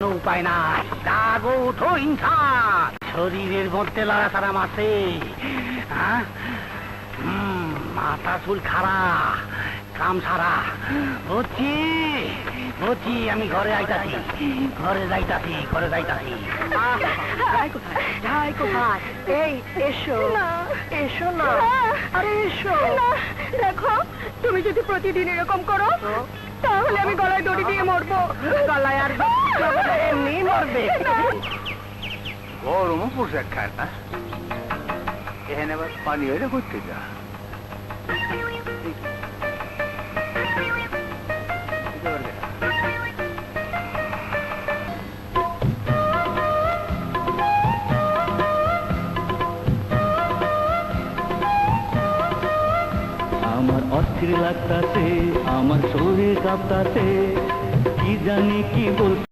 উপায় নাই, জাগো উঠো ইনসান। শরীরের মধ্যে লড়াচড়া মাসে মাথা চুল খারা, কাম সারা। বুঝছি বুঝছি, আমি ঘরে আইতাছি, ঘরে যাইতাছি, ঘরে যাইতাছি। যাই কোথায়? এই এসো না, এসো না, আরে এসো না। দেখো, তুমি যদি প্রতিদিন এরকম করো তাহলে আমি গলায় দড়ি দিয়ে মরবো। গলায় আর এমনি মরবে। গরমও পোশাক খায় না, এখানে আবার পানি হইলে করতে যা। আমার অস্থির লাগতাছে, আমার শরীর কাঁপতাছে, কি জানি কি বল।